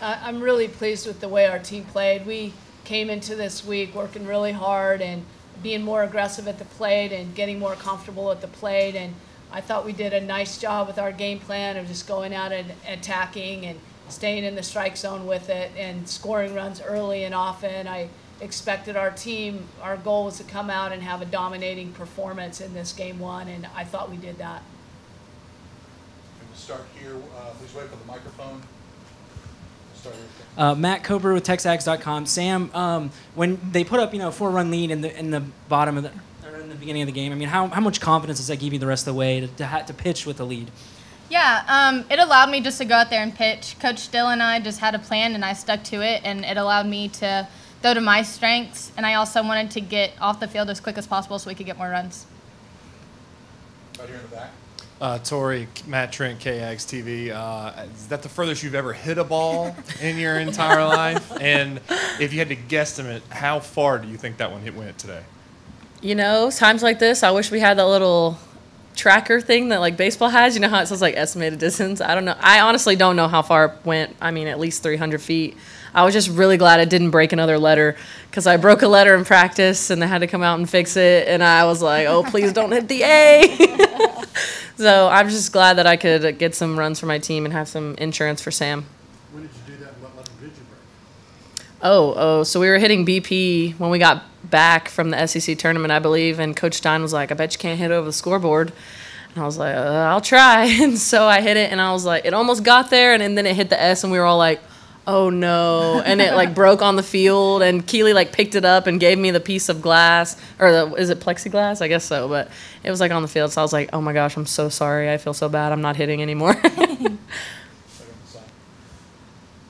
I'm really pleased with the way our team played. We came into this week working really hard and being more aggressive at the plate and getting more comfortable at the plate. And I thought we did a nice job with our game plan of just going out and attacking and staying in the strike zone with it and scoring runs early and often. I expected our team, our goal was to come out and have a dominating performance in this game one, and I thought we did that. And to start here, please wait for the microphone. Matt Coper with TexAgs.com. Sam, when they put up, 4-run lead in the bottom of in the beginning of the game, I mean, how much confidence does that give you the rest of the way to pitch with the lead? Yeah, it allowed me just to go out there and pitch. Coach Still and I just had a plan, and I stuck to it, and it allowed me to throw to my strengths, and I also wanted to get off the field as quick as possible so we could get more runs. Right here in the back. Tori, Matt Trent, KAGS TV. Is that the furthest you've ever hit a ball in your entire life? And if you had to guesstimate, how far do you think that one went today? Times like this, I wish we had that little tracker thing that like baseball has. You know how it says like estimated distance? I don't know. I honestly don't know how far it went. I mean, at least 300 feet. I was just really glad I didn't break another letter because I broke a letter in practice and they had to come out and fix it. And I was like, oh, please don't hit the A. So I'm just glad that I could get some runs for my team and have some insurance for Sam. When did you do that? What letter did you break? So we were hitting BP when we got back from the SEC tournament, I believe, and Coach Stein was like, I bet you can't hit over the scoreboard. And I was like, I'll try. And so I hit it, and I was like, it almost got there, and then it hit the S, and we were all like, oh, no. And it, like, broke on the field, and Keely, like, picked it up and gave me the piece of glass, or is it plexiglass? I guess so, but it was, like, on the field. So I was like, oh, my gosh, I'm so sorry. I feel so bad. I'm not hitting anymore.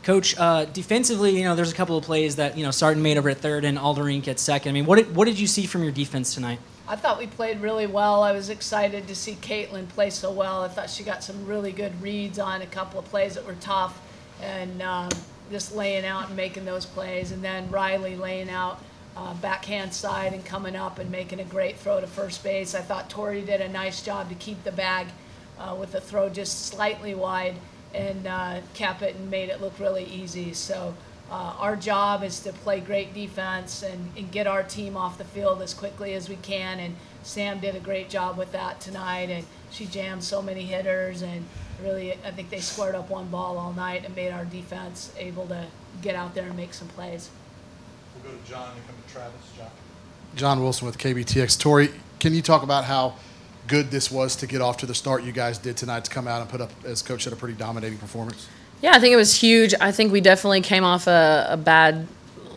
Coach, defensively, there's a couple of plays that, Sarton made over at third and Alderink at second. I mean, what did you see from your defense tonight? I thought we played really well. I was excited to see Caitlin play so well. I thought she got some really good reads on a couple of plays that were tough and just laying out and making those plays. And then Riley laying out backhand side and coming up and making a great throw to first base. I thought Tori did a nice job to keep the bag with the throw just slightly wide and kept it and made it look really easy. So our job is to play great defense and get our team off the field as quickly as we can. And Sam did a great job with that tonight, and she jammed so many hitters. And really, I think they squared up one ball all night and made our defense able to get out there and make some plays. We'll go to John and come to Travis. John Wilson with KBTX. Tori, can you talk about how good this was to get off to the start you guys did tonight to come out and put up, as Coach said, a pretty dominating performance? Yeah, I think it was huge. I think we definitely came off a bad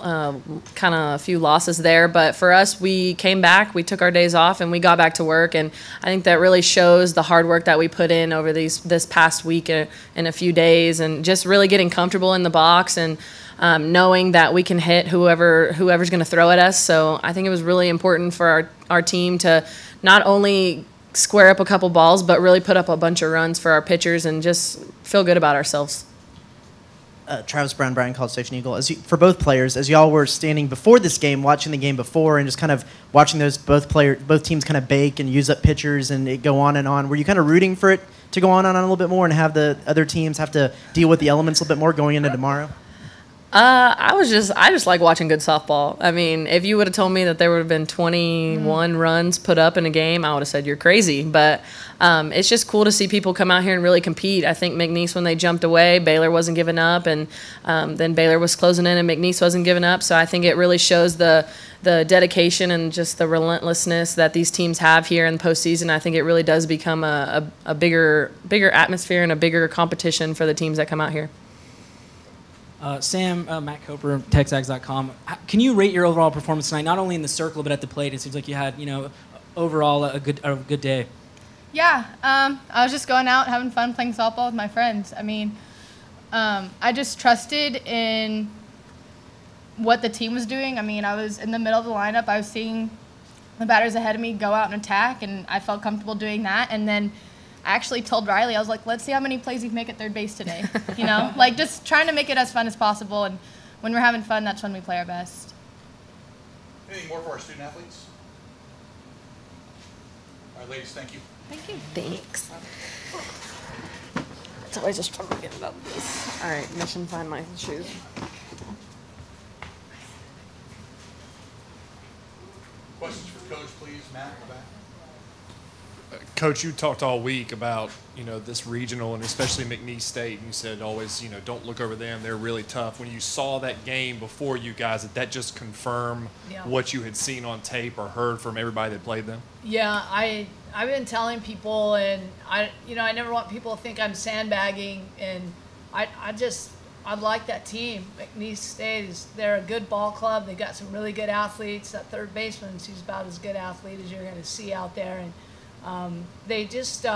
kind of a few losses there. But for us, we came back, we took our days off, and we got back to work. And I think that really shows the hard work that we put in over this past week and a few days, and just really getting comfortable in the box and knowing that we can hit whoever's going to throw at us. So I think it was really important for our team to not only square up a couple balls, but really put up a bunch of runs for our pitchers and just feel good about ourselves. Travis Brown, Bryan College Station Eagle. For both players, as y'all were standing before this game, watching the game before, and just kind of watching those both teams kind of bake and use up pitchers and it go on and on, were you kind of rooting for it to go on and on a little bit more and have the other teams have to deal with the elements a little bit more going into tomorrow? I just like watching good softball. I mean, if you would have told me that there would have been 21 runs put up in a game, I would have said you're crazy. But it's just cool to see people come out here and really compete. I think McNeese, when they jumped away, Baylor wasn't giving up, and then Baylor was closing in and McNeese wasn't giving up. So I think it really shows the dedication and just the relentlessness that these teams have here in the postseason. I think it really does become a bigger atmosphere and a bigger competition for the teams that come out here. Sam, Matt Coper, TexAgs.com. Can you rate your overall performance tonight, not only in the circle but at the plate? It seems like you had, overall a good day. Yeah, I was just going out, having fun, playing softball with my friends. I mean, I just trusted in what the team was doing. I mean, I was in the middle of the lineup. I was seeing the batters ahead of me go out and attack, and I felt comfortable doing that. And then I actually told Riley, I was like, let's see how many plays we can make at third base today. Like just trying to make it as fun as possible. And when we're having fun, that's when we play our best. Anything more for our student athletes? All right, ladies, thank you. Thank you. Thanks. So I just try to get it out of this. All right, mission find my shoes. Questions for Coach, please. Matt, in the back. Coach, you talked all week about, this regional and especially McNeese State, and you said always, don't look over them. They're really tough. When you saw that game before you guys, did that just confirm what you had seen on tape or heard from everybody that played them? Yeah, I've been telling people, and I never want people to think I'm sandbagging, and I like that team. McNeese State they're a good ball club. They got some really good athletes. That third baseman, she's about as good athlete as you're going to see out there, and they just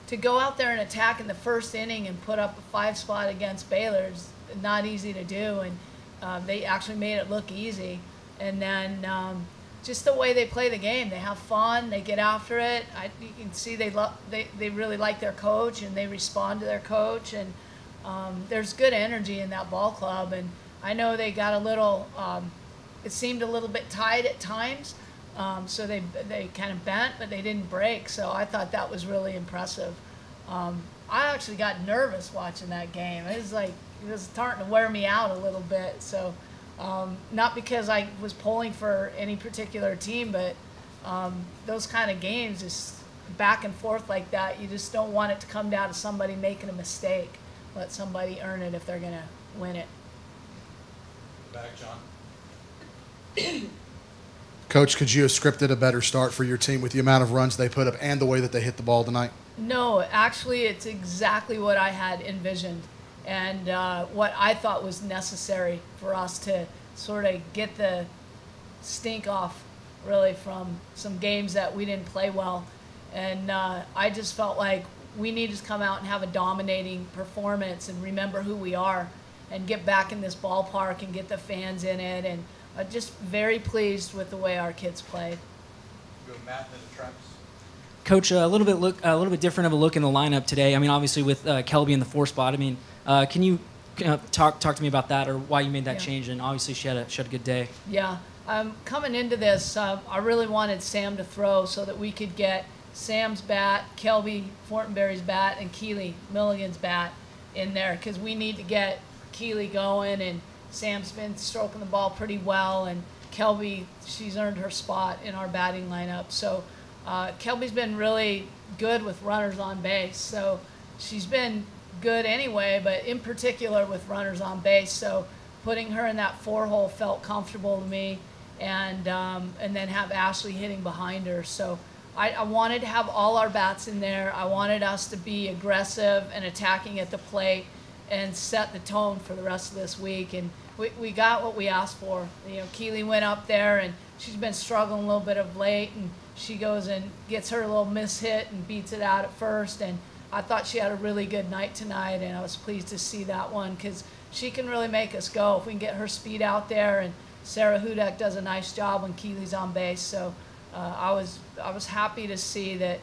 to go out there and attack in the first inning and put up a 5 spot against Baylor is not easy to do, and they actually made it look easy. And then just the way they play the game, they have fun, they get after it. You can see they really like their coach, and they respond to their coach, and there's good energy in that ball club. And I know they got a little, it seemed a little bit tight at times. So they kind of bent, but they didn't break. So I thought that was really impressive. I actually got nervous watching that game. It was starting to wear me out a little bit. So not because I was pulling for any particular team, but those kind of games, just back and forth like that, you just don't want it to come down to somebody making a mistake. Let somebody earn it if they're going to win it. Back, John. Coach, could you have scripted a better start for your team with the amount of runs they put up and the way that they hit the ball tonight? No, actually, it's exactly what I had envisioned, and what I thought was necessary for us to sort of get the stink off, really, from some games that we didn't play well. And I just felt like we needed to come out and have a dominating performance and remember who we are and get back in this ballpark and get the fans in it. And just very pleased with the way our kids played. Go Matt, then to Travis. Coach, a little bit different of a look in the lineup today. I mean, obviously with Kelby in the 4 spot. I mean, can you talk to me about that, or why you made that change? And obviously she had a good day. Yeah, coming into this, I really wanted Sam to throw so that we could get Sam's bat, Kelby Fortenberry's bat, and Keely Milligan's bat in there, because we need to get Keely going, and Sam's been stroking the ball pretty well, and Kelby, she's earned her spot in our batting lineup. So Kelby's been really good with runners on base. So she's been good anyway, but in particular with runners on base. So putting her in that 4-hole felt comfortable to me, and then have Ashley hitting behind her. So I wanted to have all our bats in there. I wanted us to be aggressive and attacking at the plate and set the tone for the rest of this week. And we got what we asked for. Keely went up there, and she's been struggling a little bit of late, and she goes and gets her little miss hit and beats it out at first. And I thought she had a really good night tonight, and I was pleased to see that one, because she can really make us go if we can get her speed out there. And Sarah Hudak does a nice job when Keely's on base. So I was happy to see that.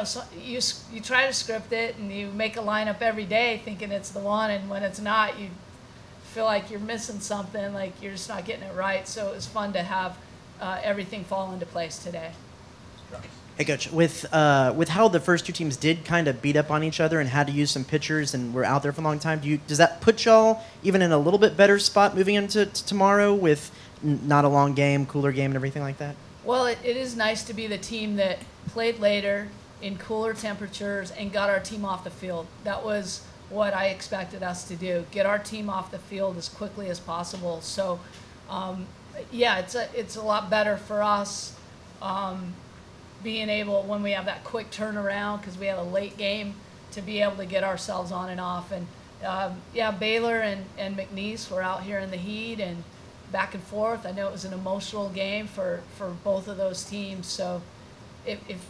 So you try to script it, and you make a lineup every day thinking it's the one, and when it's not, you feel like you're missing something, like you're just not getting it right. So it was fun to have everything fall into place today. Hey, Coach, with how the first 2 teams did kind of beat up on each other and had to use some pitchers and were out there for a long time, does that put y'all even in a little bit better spot moving into tomorrow with not a long game, cooler game, and everything like that? Well, it is nice to be the team that played later in cooler temperatures and got our team off the field. That was what I expected us to do, get our team off the field as quickly as possible. So, yeah, it's a lot better for us being able, when we have that quick turnaround, because we have a late game, to be able to get ourselves on and off. And, yeah, Baylor and McNeese were out here in the heat and back and forth. I know it was an emotional game for both of those teams. So if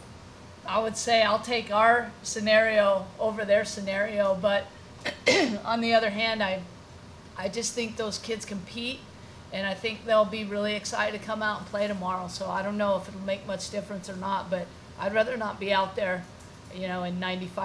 I would say I'll take our scenario over their scenario, but on the other hand, I just think those kids compete, and I think they'll be really excited to come out and play tomorrow. So I don't know if it'll make much difference or not, but I'd rather not be out there, in 95